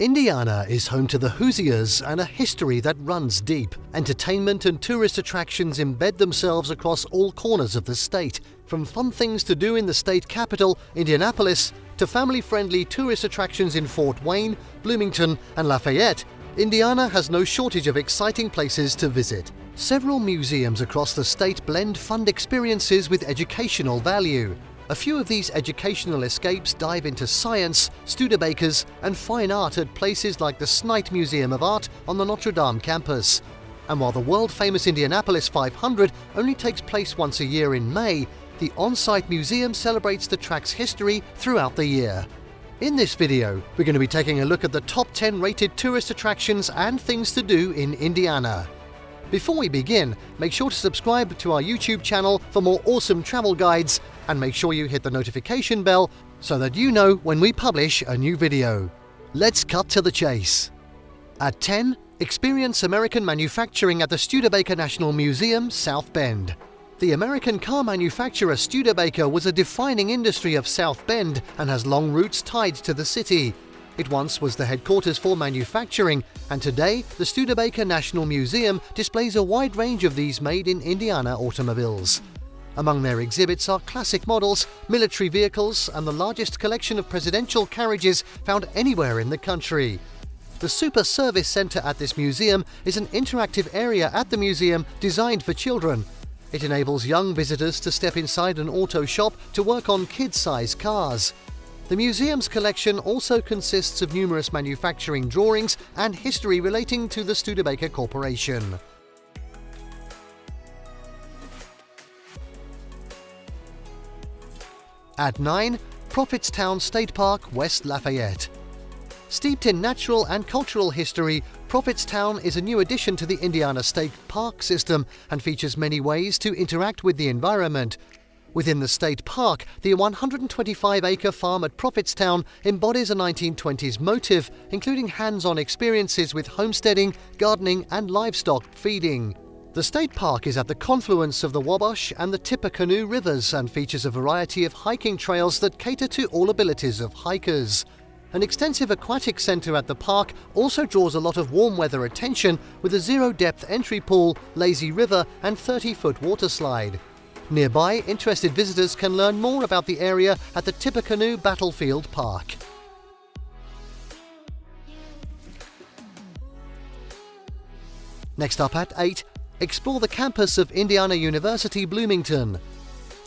Indiana is home to the Hoosiers and a history that runs deep. Entertainment and tourist attractions embed themselves across all corners of the state. From fun things to do in the state capital, Indianapolis, to family-friendly tourist attractions in Fort Wayne, Bloomington, and Lafayette, Indiana has no shortage of exciting places to visit. Several museums across the state blend fun experiences with educational value. A few of these educational escapes dive into science, Studebakers, and fine art at places like the Snite Museum of Art on the Notre campus. And while the world-famous Indianapolis 500 only takes place once a year in May, the on-site museum celebrates the track's history throughout the year. In this video, we're going to be taking a look at the top 10 rated tourist attractions and things to do in Indiana. Before we begin, make sure to subscribe to our YouTube channel for more awesome travel guides, and make sure you hit the notification bell so that you know when we publish a new video. Let's cut to the chase. At 10, experience American manufacturing at the Studebaker National Museum, South Bend. The American car manufacturer Studebaker was a defining industry of South Bend and has long roots tied to the city. It once was the headquarters for manufacturing, and today the Studebaker National Museum displays a wide range of these made-in Indiana automobiles. Among their exhibits are classic models, military vehicles, and the largest collection of presidential carriages found anywhere in the country. The Super Service Center at this museum is an interactive area at the museum designed for children. It enables young visitors to step inside an auto shop to work on kid-sized cars. The museum's collection also consists of numerous manufacturing drawings and history relating to the Studebaker Corporation. At 9, Prophetstown State Park, West Lafayette. Steeped in natural and cultural history, Prophetstown is a new addition to the Indiana State Park system and features many ways to interact with the environment. Within the state park, the 125-acre farm at Prophetstown embodies a 1920s motif, including hands-on experiences with homesteading, gardening, and livestock feeding. The state park is at the confluence of the Wabash and the Tippecanoe rivers and features a variety of hiking trails that cater to all abilities of hikers. An extensive aquatic center at the park also draws a lot of warm weather attention with a zero-depth entry pool, lazy river, and 30-foot water slide. Nearby, interested visitors can learn more about the area at the Tippecanoe Battlefield Park. Next up at 8, explore the campus of Indiana University, Bloomington.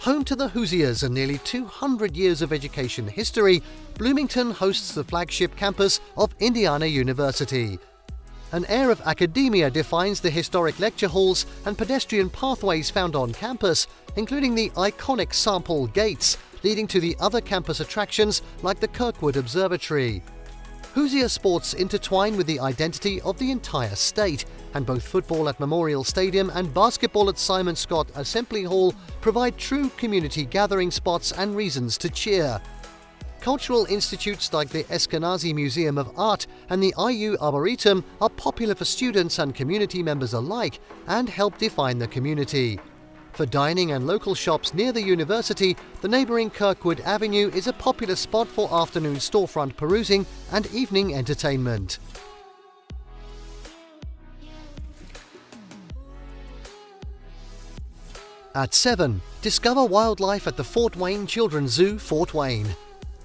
Home to the Hoosiers and nearly 200 years of education history, Bloomington hosts the flagship campus of Indiana University. An air of academia defines the historic lecture halls and pedestrian pathways found on campus, including the iconic sample gates leading to the other campus attractions like the Kirkwood Observatory. Hoosier sports intertwine with the identity of the entire state, and both football at Memorial Stadium and basketball at Simon Skjodt Assembly Hall provide true community gathering spots and reasons to cheer. Cultural institutes like the Eskenazi Museum of Art and the IU Arboretum are popular for students and community members alike and help define the community. For dining and local shops near the university, the neighboring Kirkwood Avenue is a popular spot for afternoon storefront perusing and evening entertainment. At 7, discover wildlife at the Fort Wayne Children's Zoo, Fort Wayne.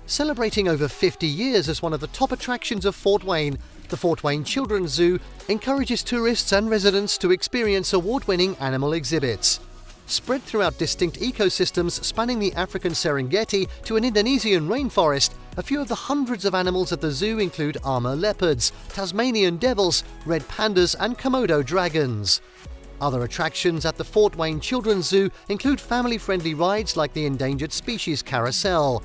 Celebrating over 50 years as one of the top attractions of Fort Wayne, the Fort Wayne Children's Zoo encourages tourists and residents to experience award-winning animal exhibits. Spread throughout distinct ecosystems spanning the African Serengeti to an Indonesian rainforest, a few of the hundreds of animals at the zoo include Amur leopards, Tasmanian devils, red pandas, and Komodo dragons. Other attractions at the Fort Wayne Children's Zoo include family-friendly rides like the Endangered Species Carousel.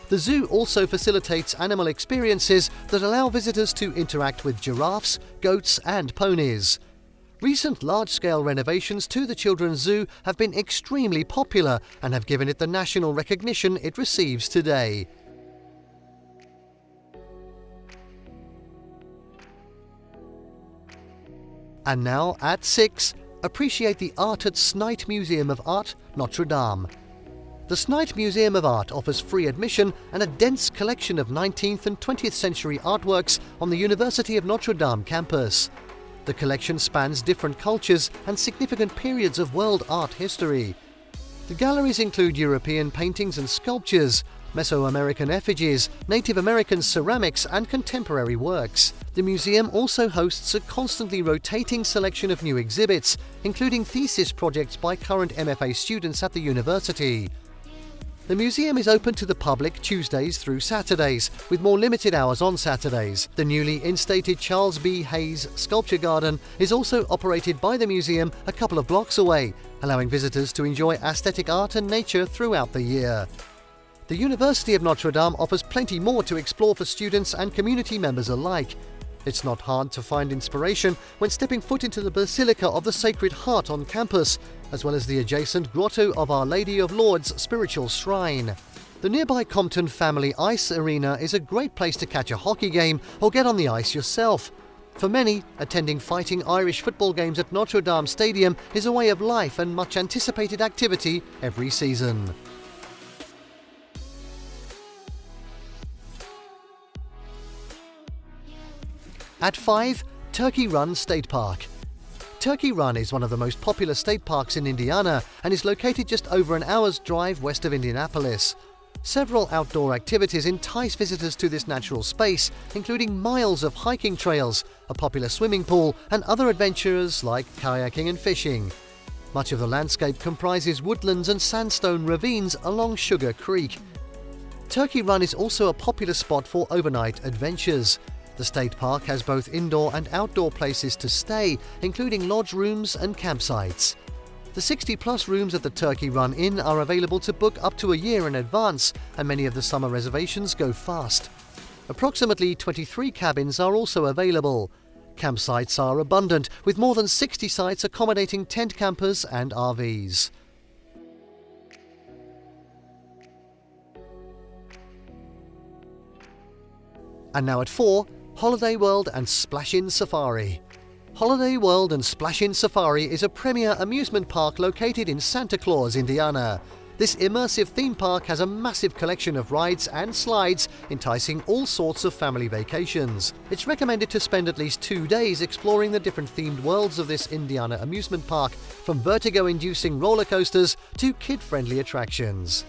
The zoo also facilitates animal experiences that allow visitors to interact with giraffes, goats, and ponies. Recent large-scale renovations to the Children's Zoo have been extremely popular and have given it the national recognition it receives today. And now, at 6, appreciate the art at Snite Museum of Art, Notre. The Snite Museum of Art offers free admission and a dense collection of 19th and 20th century artworks on the University of Notre campus. The collection spans different cultures and significant periods of world art history. The galleries include European paintings and sculptures, Mesoamerican effigies, Native American ceramics, and contemporary works. The museum also hosts a constantly rotating selection of new exhibits, including thesis projects by current MFA students at the university. The museum is open to the public Tuesdays through Saturdays, with more limited hours on Saturdays. The newly instated Charles B. Hayes Sculpture Garden is also operated by the museum a couple of blocks away, allowing visitors to enjoy aesthetic art and nature throughout the year. The University of Notre Dame offers plenty more to explore for students and community members alike. It's not hard to find inspiration when stepping foot into the Basilica of the Sacred Heart on campus, as well as the adjacent Grotto of Our Lady of Lourdes spiritual shrine. The nearby Compton Family Ice Arena is a great place to catch a hockey game or get on the ice yourself. For many, attending Fighting Irish football games at Notre Dame Stadium is a way of life and much anticipated activity every season. At 5, Turkey Run State Park. Turkey Run is one of the most popular state parks in Indiana and is located just over an hour's drive west of Indianapolis. Several outdoor activities entice visitors to this natural space, including miles of hiking trails, a popular swimming pool, and other adventures like kayaking and fishing. Much of the landscape comprises woodlands and sandstone ravines along Sugar Creek. Turkey Run is also a popular spot for overnight adventures. The state park has both indoor and outdoor places to stay, including lodge rooms and campsites. The 60-plus rooms at the Turkey Run Inn are available to book up to a year in advance, and many of the summer reservations go fast. Approximately 23 cabins are also available. Campsites are abundant, with more than 60 sites accommodating tent campers and RVs. And now at 4, Holiday World and Splashin Safari. Holiday World and Splashin Safari is a premier amusement park located in Santa Claus, Indiana. This immersive theme park has a massive collection of rides and slides, enticing all sorts of family vacations. It's recommended to spend at least 2 days exploring the different themed worlds of this Indiana amusement park, from vertigo-inducing roller coasters to kid-friendly attractions.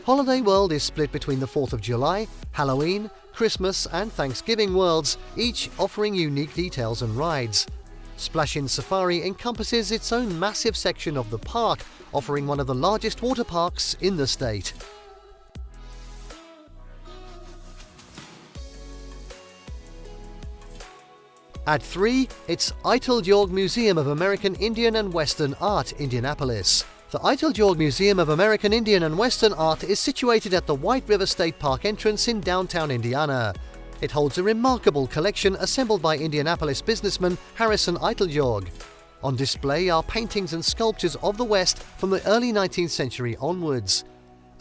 Holiday World is split between the 4th of July, Halloween, Christmas and Thanksgiving worlds, each offering unique details and rides. Splashin Safari encompasses its own massive section of the park, offering one of the largest water parks in the state. At 3, it's Eiteljorg Museum of American Indian and Western Art, Indianapolis. The Eiteljorg Museum of American Indian and Western Art is situated at the White River State Park entrance in downtown Indiana. It holds a remarkable collection assembled by Indianapolis businessman Harrison Eiteljorg. On display are paintings and sculptures of the West from the early 19th century onwards.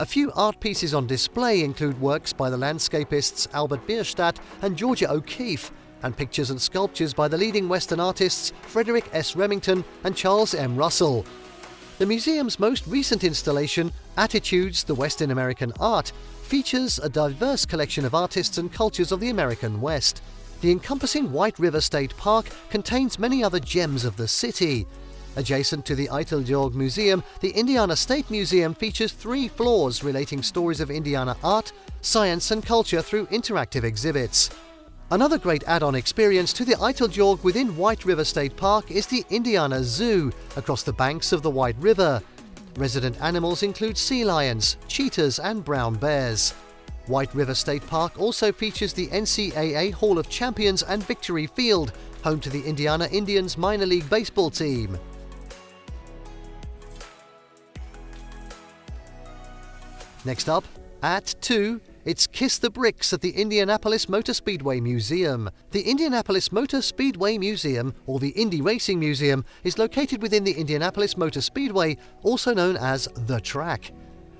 A few art pieces on display include works by the landscapists Albert Bierstadt and Georgia O'Keeffe, and pictures and sculptures by the leading Western artists Frederick S. Remington and Charles M. Russell. The museum's most recent installation, Attitudes, the West in American Art, features a diverse collection of artists and cultures of the American West. The encompassing White River State Park contains many other gems of the city. Adjacent to the Eiteljorg Museum, the Indiana State Museum features 3 floors relating stories of Indiana art, science and culture through interactive exhibits. Another great add-on experience to the Eiteljorg within White River State Park is the Indiana Zoo across the banks of the White River. Resident animals include sea lions, cheetahs and brown bears. White River State Park also features the NCAA Hall of Champions and Victory Field, home to the Indiana Indians minor league baseball team. Next up, at 2, it's Kiss the Bricks at the Indianapolis Motor Speedway Museum. The Indianapolis Motor Speedway Museum, or the Indy Racing Museum, is located within the Indianapolis Motor Speedway, also known as The Track.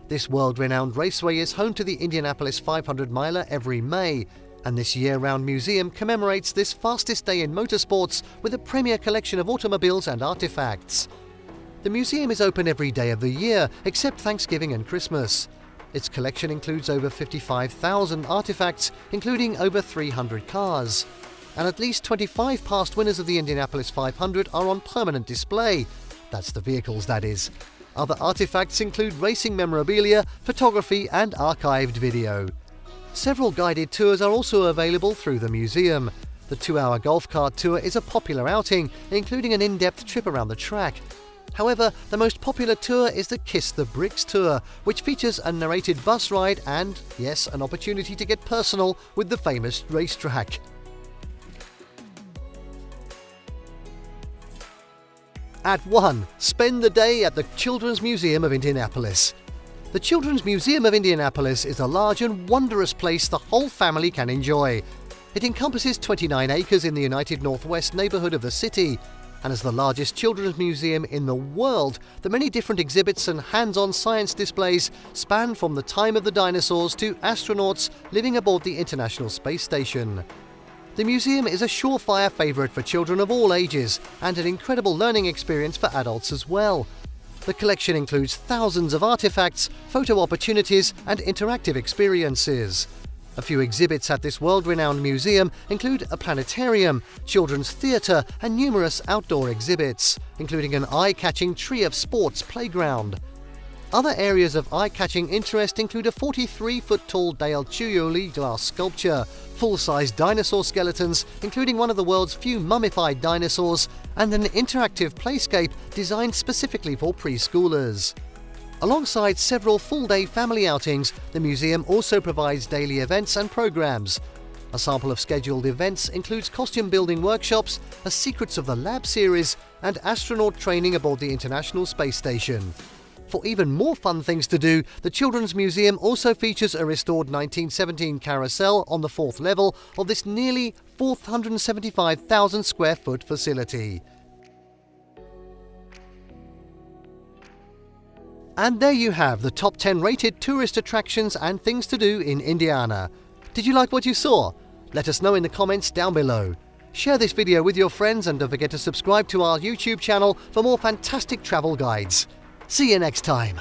This world-renowned raceway is home to the Indianapolis 500-miler every May, and this year-round museum commemorates this fastest day in motorsports with a premier collection of automobiles and artifacts. The museum is open every day of the year, except Thanksgiving and Christmas. Its collection includes over 55,000 artifacts, including over 300 cars. And at least 25 past winners of the Indianapolis 500 are on permanent display. That's the vehicles, that is. Other artifacts include racing memorabilia, photography and archived video. Several guided tours are also available through the museum. The 2-hour golf cart tour is a popular outing, including an in-depth trip around the track. However, the most popular tour is the Kiss the Bricks tour, which features a narrated bus ride and, yes, an opportunity to get personal with the famous racetrack. At 1. Spend the day at the Children's Museum of Indianapolis. The Children's Museum of Indianapolis is a large and wondrous place the whole family can enjoy. It encompasses 29 acres in the United Northwest neighborhood of the city, and as the largest children's museum in the world, the many different exhibits and hands-on science displays span from the time of the dinosaurs to astronauts living aboard the International Space Station. The museum is a surefire favorite for children of all ages and an incredible learning experience for adults as well. The collection includes thousands of artifacts, photo opportunities and interactive experiences. A few exhibits at this world-renowned museum include a planetarium, children's theatre and numerous outdoor exhibits, including an eye-catching Tree of Sports playground. Other areas of eye-catching interest include a 43-foot-tall Dale Chiuoli glass sculpture, full-size dinosaur skeletons, including one of the world's few mummified dinosaurs, and an interactive playscape designed specifically for preschoolers. Alongside several full-day family outings, the museum also provides daily events and programs. A sample of scheduled events includes costume-building workshops, a Secrets of the Lab series, and astronaut training aboard the International Space Station. For even more fun things to do, the Children's Museum also features a restored 1917 carousel on the 4th level of this nearly 475,000 square foot facility. And there you have the top 10 rated tourist attractions and things to do in Indiana. Did you like what you saw? Let us know in the comments down below. Share this video with your friends and don't forget to subscribe to our YouTube channel for more fantastic travel guides. See you next time.